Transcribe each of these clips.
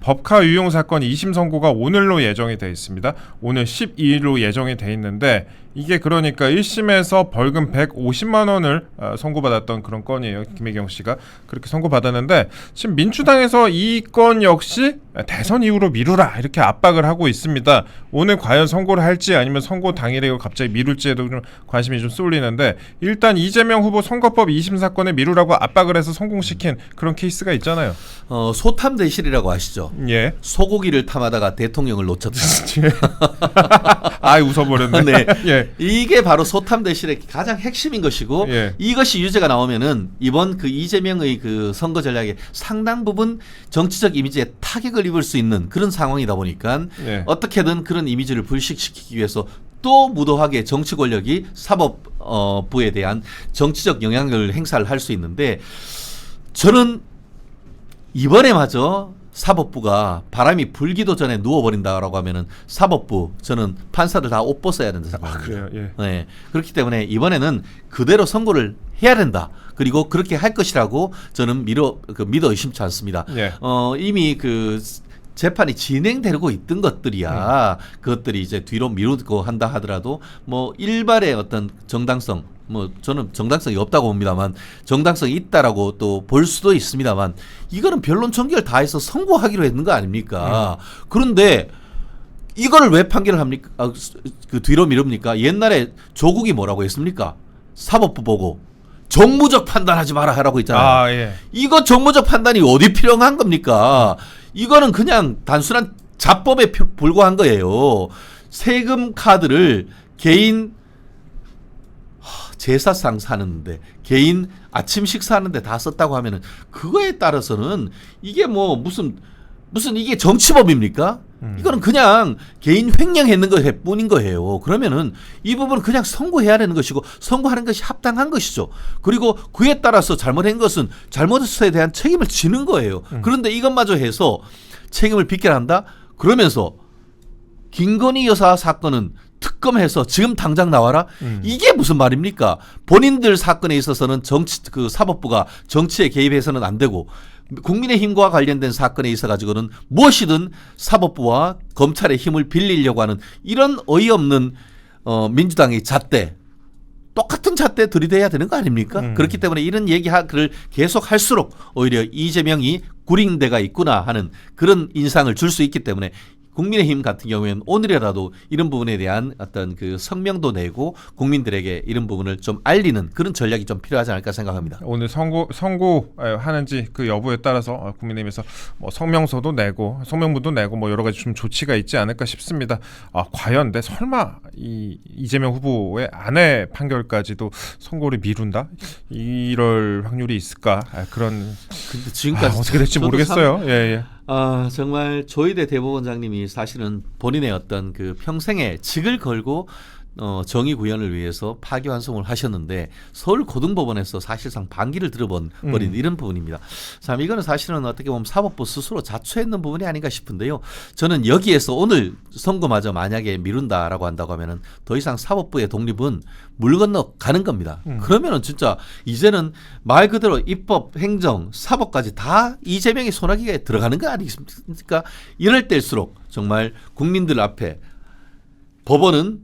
법카 유용 사건 2심 선고가 오늘로 예정이 돼 있습니다. 오늘 12일로 예정이 돼 있는데 이게 그러니까 1심에서 벌금 150만 원을 선고받았던 그런 건이에요. 김혜경 씨가 그렇게 선고받았는데 지금 민주당에서 이 건 역시 대선 이후로 미루라 이렇게 압박을 하고 있습니다. 오늘 과연 선고를 할지 아니면 선고 당일에 갑자기 미룰지에도 좀 관심이 좀 쏠리는데 일단 이재명 후보 선거법 2심 사건에 미루라고 압박을 해서 성공시킨 그런 케이스가 있잖아요. 소탐대실이라고 아시죠? 예. 소고기를 탐하다가 대통령을 놓쳤다. 아, 웃어버렸네. 네. 예. 이게 바로 소탐대실의 가장 핵심인 것이고 예. 이것이 유죄가 나오면은 이번 그 이재명의 그 선거 전략에 상당 부분 정치적 이미지에 타격을 입을 수 있는 그런 상황이다 보니까 예. 어떻게든 그런 이미지를 불식시키기 위해서 또 무도하게 정치 권력이 사법부에 대한 정치적 영향을 행사를 할 수 있는데 저는 이번에마저 사법부가 바람이 불기도 전에 누워버린다라고 하면은 사법부 저는 판사들 다 옷 벗어야 된다 생각합니다. 그래요. 예. 네. 그렇기 때문에 이번에는 그대로 선고를 해야 된다. 그리고 그렇게 할 것이라고 저는 믿어 의심치 않습니다. 예. 이미 그 재판이 진행되고 있던 것들이야. 그것들이 이제 뒤로 미루고 한다 하더라도 뭐 일발의 어떤 정당성, 뭐 저는 정당성이 없다고 봅니다만 정당성이 있다라고 또 볼 수도 있습니다만 이거는 변론 종결 다 해서 선고하기로 했는 거 아닙니까? 그런데 이거를 왜 판결을 합니까? 그 뒤로 미룹니까? 옛날에 조국이 뭐라고 했습니까? 사법부 보고 정무적 판단하지 마라 하라고 했잖아요. 아, 예. 이거 정무적 판단이 어디 필요한 겁니까? 이거는 그냥 단순한 자법에 불과한 거예요. 세금 카드를 개인 제사상 사는데 개인 아침 식사하는데 다 썼다고 하면은 그거에 따라서는 이게 뭐 무슨 이게 정치법입니까? 이거는 그냥 개인 횡령했는 것 뿐인 거예요. 그러면은 이 부분은 그냥 선고해야 되는 것이고 선고하는 것이 합당한 것이죠. 그리고 그에 따라서 잘못한 것은 잘못에 대한 책임을 지는 거예요. 그런데 이것마저 해서 책임을 빗게 한다? 그러면서 김건희 여사 사건은 특검해서 지금 당장 나와라? 이게 무슨 말입니까? 본인들 사건에 있어서는 그 사법부가 정치에 개입해서는 안 되고 국민의힘과 관련된 사건에 있어가지고는 무엇이든 사법부와 검찰의 힘을 빌리려고 하는 이런 어이없는 민주당의 잣대 똑같은 잣대 들이대야 되는 거 아닙니까? 그렇기 때문에 이런 얘기를 계속 할수록 오히려 이재명이 구린데가 있구나 하는 그런 인상을 줄 수 있기 때문에 국민의힘 같은 경우에는 오늘이라도 이런 부분에 대한 어떤 그 성명도 내고 국민들에게 이런 부분을 좀 알리는 그런 전략이 좀 필요하지 않을까 생각합니다. 오늘 선고하는지 그 여부에 따라서 국민의힘에서 뭐 성명서도 내고 성명문도 내고 뭐 여러 가지 좀 조치가 있지 않을까 싶습니다. 과연 설마 이재명 후보의 아내 판결까지도 선고를 미룬다? 이럴 확률이 있을까? 그런 근데 지금까지 어떻게 될지 모르겠어요. 예. 정말 조희대 대법원장님이 사실은 본인의 어떤 그 평생의 직을 걸고 정의 구현을 위해서 파기환송을 하셨는데 서울고등법원에서 사실상 반기를 들어버린 이런 부분입니다. 참 이거는 사실은 어떻게 보면 사법부 스스로 자초했는 부분이 아닌가 싶은데요. 저는 여기에서 오늘 선고마저 만약에 미룬다라고 한다고 하면은 더 이상 사법부의 독립은 물 건너 가는 겁니다. 그러면은 진짜 이제는 말 그대로 입법, 행정, 사법까지 다 이재명의 손아귀에 들어가는 거 아니겠습니까? 이럴 때일수록 정말 국민들 앞에 법원은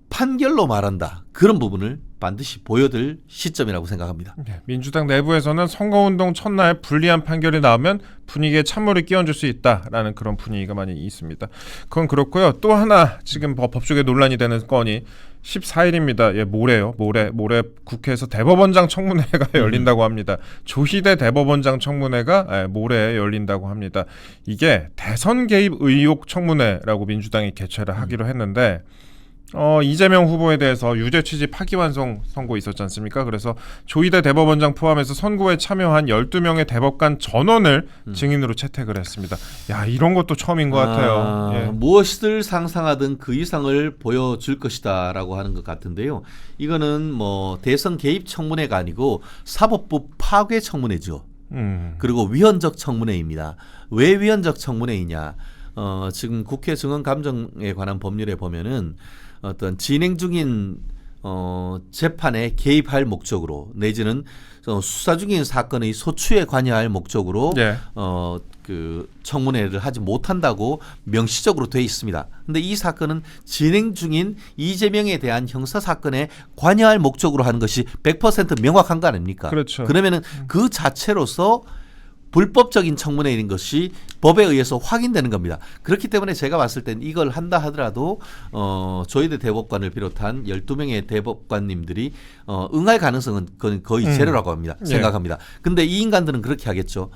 판결로 말한다. 그런 부분을 반드시 보여줄 시점이라고 생각합니다. 민주당 내부에서는 선거운동 첫날 불리한 판결이 나오면 분위기에 찬물을 끼얹을 수 있다라는 그런 분위기가 많이 있습니다. 그건 그렇고요. 또 하나 지금 법조계 논란이 되는 건이 14일입니다. 예, 모레요. 모레 국회에서 대법원장 청문회가 열린다고 합니다. 조희대 대법원장 청문회가 모레 열린다고 합니다. 이게 대선 개입 의혹 청문회라고 민주당이 개최를 하기로 했는데 이재명 후보에 대해서 유죄 취지 파기환송 선고 있었지 않습니까? 그래서 조희대 대법원장 포함해서 선고에 참여한 12명의 대법관 전원을 증인으로 채택을 했습니다. 야, 이런 것도 처음인 것 같아요. 예. 무엇을 상상하든 그 이상을 보여줄 것이다 라고 하는 것 같은데요. 이거는 뭐 대선 개입 청문회가 아니고 사법부 파괴 청문회죠. 그리고 위헌적 청문회입니다. 왜 위헌적 청문회이냐? 지금 국회 증언감정에 관한 법률에 보면은 어떤 진행 중인 재판에 개입할 목적으로 내지는 수사 중인 사건의 소추에 관여할 목적으로 예. 그 청문회를 하지 못한다고 명시적으로 돼 있습니다. 근데 이 사건은 진행 중인 이재명에 대한 형사 사건에 관여할 목적으로 하는 것이 100% 명확한 거 아닙니까? 그렇죠. 그러면은 그 자체로서 불법적인 청문회인 것이 법에 의해서 확인되는 겁니다. 그렇기 때문에 제가 봤을 땐 이걸 한다 하더라도 조희대 대법관을 비롯한 12명의 대법관님들이 응할 가능성은 거의 제로라고 합니다. 생각합니다. 근데 이 인간들은 그렇게 하겠죠.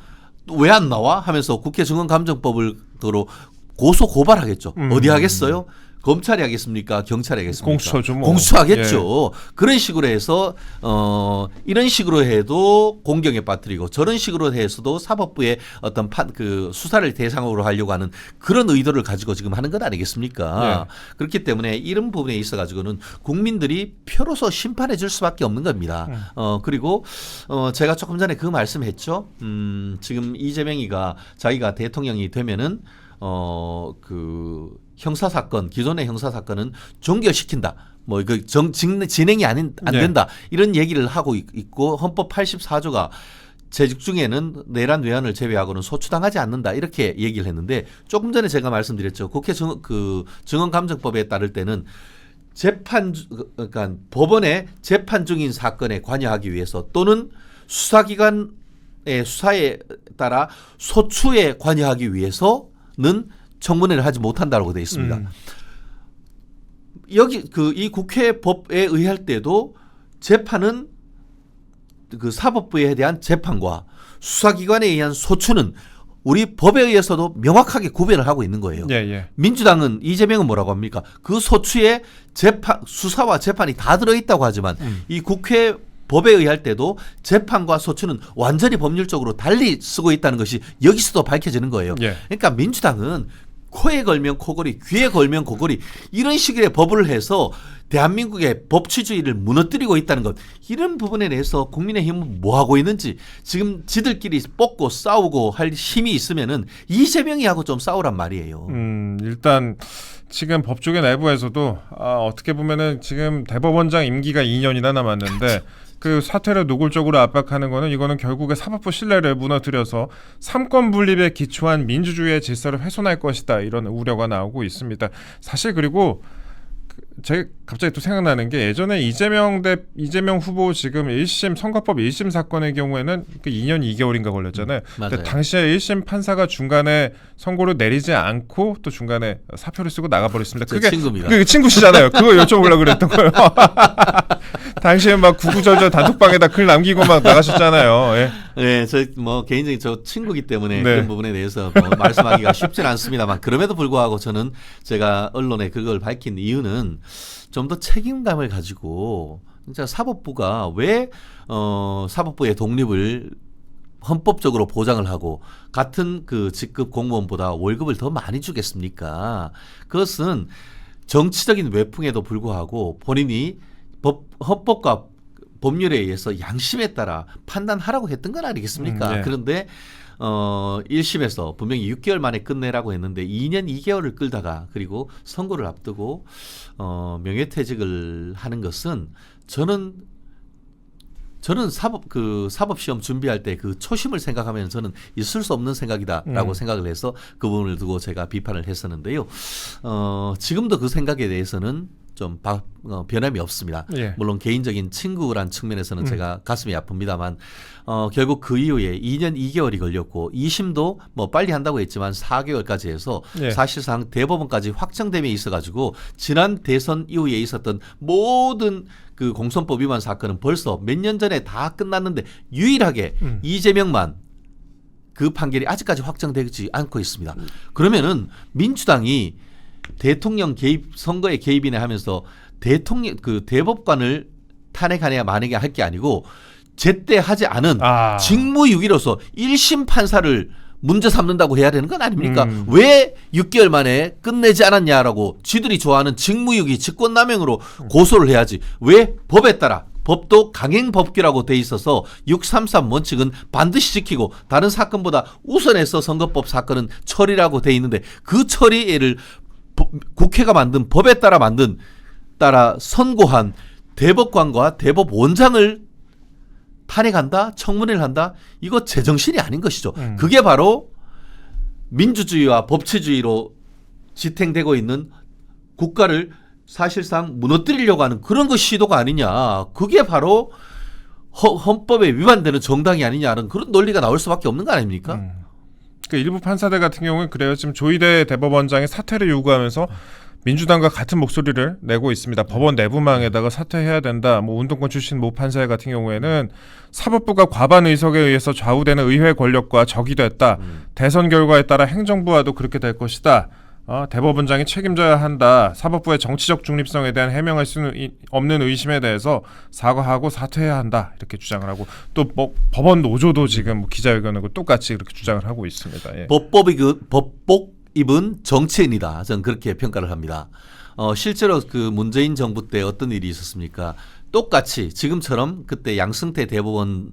왜 안 나와? 하면서 국회 증언감정법을 으로 고소 고발하겠죠. 어디 하겠어요? 검찰이 하겠습니까? 경찰이 하겠습니까? 공수처죠, 뭐. 공수처하겠죠. 그런 식으로 해서 이런 식으로 해도 공경에 빠뜨리고 저런 식으로 해서도 사법부의 어떤 그 수사를 대상으로 하려고 하는 그런 의도를 가지고 지금 하는 것 아니겠습니까? 그렇기 때문에 이런 부분에 있어 가지고는 국민들이 표로서 심판해 줄 수밖에 없는 겁니다. 그리고 제가 조금 전에 그 말씀했죠. 지금 이재명이가 자기가 대통령이 되면은 그 형사 사건, 기존의 형사 사건은 종결시킨다. 뭐 그 진행이 안 된다. 이런 얘기를 하고 있고 헌법 84조가 재직 중에는 내란 외환을 제외하고는 소추당하지 않는다. 이렇게 얘기를 했는데 조금 전에 제가 말씀드렸죠. 국회 증언감정법에 따를 때는 그러니까 법원의 재판 중인 사건에 관여하기 위해서 또는 수사기관의 수사에 따라 소추에 관여하기 위해서는 청문회를 하지 못한다고 되어 있습니다. 여기 이 국회 법에 의할 때도 재판은 그 사법부에 대한 재판과 수사기관에 의한 소추는 우리 법에 의해서도 명확하게 구별을 하고 있는 거예요. 민주당은 이재명은 뭐라고 합니까? 그 소추에 수사와 재판이 다 들어있다고 하지만 이 국회 법에 의할 때도 재판과 소추는 완전히 법률적으로 달리 쓰고 있다는 것이 여기서도 밝혀지는 거예요. 그러니까 민주당은 코에 걸면 코걸이, 귀에 걸면 고걸이 이런 식의 법을 해서 대한민국의 법치주의를 무너뜨리고 있다는 것, 이런 부분에 대해서 국민의힘은 뭐 하고 있는지, 지금 지들끼리 뽑고 싸우고 할 힘이 있으면은 이재명이 하고 좀 싸우란 말이에요. 일단 지금 법조계 내부에서도 어떻게 보면은 지금 대법원장 임기가 2년이나 남았는데 그 사퇴를 노골적으로 압박하는 거는 이거는 결국에 사법부 신뢰를 무너뜨려서 삼권 분립에 기초한 민주주의의 질서를 훼손할 것이다, 이런 우려가 나오고 있습니다. 사실 그리고 제가 갑자기 또 생각나는 게 예전에 이재명 후보 지금 1심 선거법 1심 사건의 경우에는 2년 2개월인가 걸렸잖아요. 근데 당시에 1심 판사가 중간에 선고를 내리지 않고 또 중간에 사표를 쓰고 나가버렸습니다. 그게 친구입니다. 그게 친구시잖아요. 그거 여쭤보려고 그랬던 거예요. 당시에 막 구구절절 단톡방에다 글 남기고 막 나가셨잖아요. 네, 저 뭐 개인적인 저 친구기 때문에 그런 부분에 대해서 뭐 말씀하기가 쉽진 않습니다만, 그럼에도 불구하고 저는 제가 언론에 그걸 밝힌 이유는 좀 더 책임감을 가지고 진짜 사법부가 왜 사법부의 독립을 헌법적으로 보장을 하고 같은 그 직급 공무원보다 월급을 더 많이 주겠습니까? 그것은 정치적인 외풍에도 불구하고 본인이 헌법과 법률에 의해서 양심에 따라 판단하라고 했던 건 아니겠습니까? 그런데 1심에서 분명히 6개월 만에 끝내라고 했는데 2년 2개월을 끌다가 그리고 선고를 앞두고 명예퇴직을 하는 것은 저는 사법 시험 준비할 때 그 초심을 생각하면 저는 있을 수 없는 생각이다라고 생각을 해서 그 부분을 두고 제가 비판을 했었는데요. 지금도 그 생각에 대해서는 좀 변함이 없습니다. 물론 개인적인 친구란 측면에서는 제가 가슴이 아픕니다만 결국 그 이후에 2년 2개월이 걸렸고 2심도 뭐 빨리 한다고 했지만 4개월까지 해서 사실상 대법원까지 확정됨에 있어가지고 지난 대선 이후에 있었던 모든 그 공선법 위반 사건은 벌써 몇 년 전에 다 끝났는데 유일하게 이재명만 그 판결이 아직까지 확정되지 않고 있습니다. 그러면은 민주당이 대통령 개입, 선거에 개입이네 하면서 대통령 그 대법관을 탄핵하냐 마느냐 할 게 아니고 제때 하지 않은 직무유기로서 1심 판사를 문제 삼는다고 해야 되는 건 아닙니까? 왜 6개월 만에 끝내지 않았냐라고 지들이 좋아하는 직무유기 직권남용으로 고소를 해야지. 왜 법에 따라 법도 강행법규라고 돼 있어서 633 원칙은 반드시 지키고 다른 사건보다 우선해서 선거법 사건은 처리라고 돼 있는데 그 처리를 국회가 만든 법에 따라 선고한 대법관과 대법원장을 탄핵한다, 청문회를 한다. 이거 제정신이 아닌 것이죠. 그게 바로 민주주의와 법치주의로 지탱되고 있는 국가를 사실상 무너뜨리려고 하는 그런 것 시도가 아니냐. 그게 바로 헌법에 위반되는 정당이 아니냐는 그런 논리가 나올 수밖에 없는 거 아닙니까? 그 일부 판사들 같은 경우는 그래요. 지금 조희대 대법원장이 사퇴를 요구하면서 민주당과 같은 목소리를 내고 있습니다. 법원 내부망에다가 사퇴해야 된다. 뭐 운동권 출신 모 판사 같은 경우에는 사법부가 과반 의석에 의해서 좌우되는 의회 권력과 적이 됐다. 대선 결과에 따라 행정부와도 그렇게 될 것이다. 대법원장이 책임져야 한다. 사법부의 정치적 중립성에 대한 해명할 수 없는 의심에 대해서 사과하고 사퇴해야 한다. 이렇게 주장을 하고 또 뭐 법원 노조도 지금 기자회견하고 똑같이 그렇게 주장을 하고 있습니다. 예. 법복 입은 정치인이다. 저는 그렇게 평가를 합니다. 실제로 그 문재인 정부 때 어떤 일이 있었습니까? 똑같이 지금처럼 그때 양승태 대법원을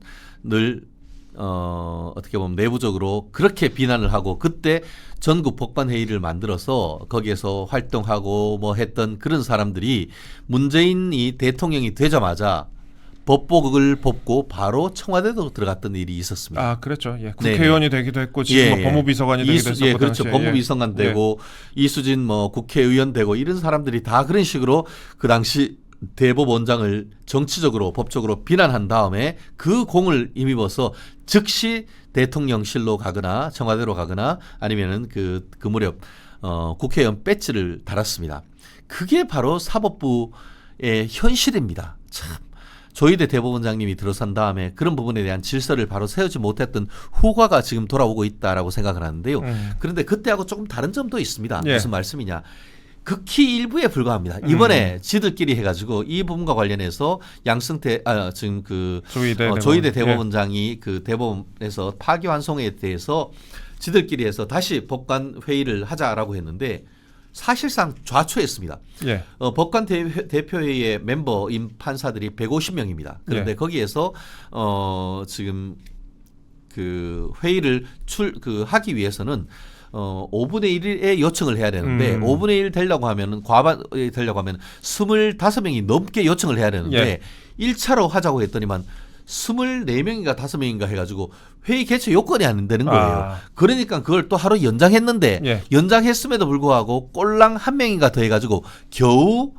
어떻게 보면 내부적으로 그렇게 비난을 하고 그때 전국 법관 회의를 만들어서 거기에서 활동하고 뭐 했던 그런 사람들이 문재인이 대통령이 되자마자 법복을 벗고 바로 청와대도 들어갔던 일이 있었습니다. 아, 그렇죠. 예. 국회의원이 되기도 했고 지금 뭐 법무비서관이 되기도 했었고. 예, 그렇죠. 법무비서관 되고 이수진 뭐 국회의원 되고 이런 사람들이 다 그런 식으로 그 당시 대법원장을 정치적으로 법적으로 비난한 다음에 그 공을 힘입어서 즉시 대통령실로 가거나 청와대로 가거나 아니면은 그 무렵 국회의원 배지를 달았습니다. 그게 바로 사법부의 현실입니다. 참. 조희대 대법원장님이 들어선 다음에 그런 부분에 대한 질서를 바로 세우지 못했던 후과가 지금 돌아오고 있다라고 생각을 하는데요. 그런데 그때하고 조금 다른 점도 있습니다. 예. 무슨 말씀이냐. 극히 일부에 불과합니다. 이번에 지들끼리 해가지고 이 부분과 관련해서 양승태 지금 그 조희대 대법원장이 그 대법원에서 파기환송에 대해서 지들끼리 해서 다시 법관 회의를 하자라고 했는데 사실상 좌초했습니다. 예. 법관 대표회의 멤버인 판사들이 150명입니다. 그런데 예. 거기에서 지금 그 회의를 하기 위해서는 5분의 1의 요청을 해야 되는데 5분의 1 되려고 하면은 과반이 되려고 하면 25명이 넘게 요청을 해야 되는데 1차로 하자고 했더니만 24명인가 5명인가 해가지고 회의 개최 요건이 안 되는 거예요. 그러니까 그걸 또 하루 연장했는데 연장했음에도 불구하고 꼴랑 1명인가 더 해가지고 겨우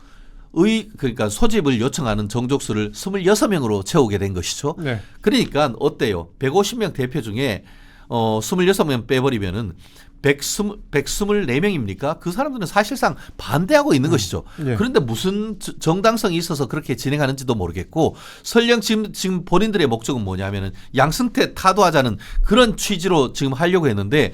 그러니까 소집을 요청하는 정족수를 26명으로 채우게 된 것이죠. 네. 그러니까 어때요? 150명 대표 중에 26명 빼버리면은 124명입니까? 그 사람들은 사실상 반대하고 있는 것이죠. 예. 그런데 무슨 정당성이 있어서 그렇게 진행하는지도 모르겠고 설령 지금 본인들의 목적은 뭐냐면은 양승태 타도하자는 그런 취지로 지금 하려고 했는데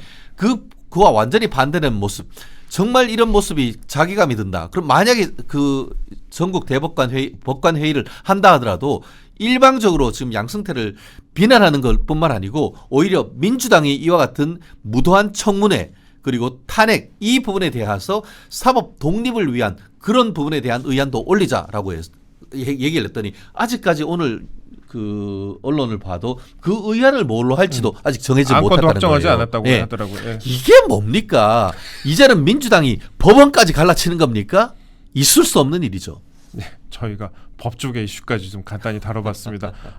그와 완전히 반대되는 모습. 정말 이런 모습이 자괴감이 든다. 그럼 만약에 그 전국 법관 회의를 한다 하더라도 일방적으로 지금 양승태를 비난하는 것뿐만 아니고 오히려 민주당이 이와 같은 무도한 청문회 그리고 탄핵 이 부분에 대해서 사법 독립을 위한 그런 부분에 대한 의안도 올리자라고 얘기를 했더니 아직까지 오늘 그 언론을 봐도 그 의안을 뭘로 할지도 아직 정해지지 못했다는 확정하지 거예요. 않았다고 예. 하더라고요. 예. 이게 뭡니까? 이제는 민주당이 법원까지 갈라치는 겁니까? 있을 수 없는 일이죠. 네, 저희가 법조계 이슈까지 좀 간단히 다뤄봤습니다.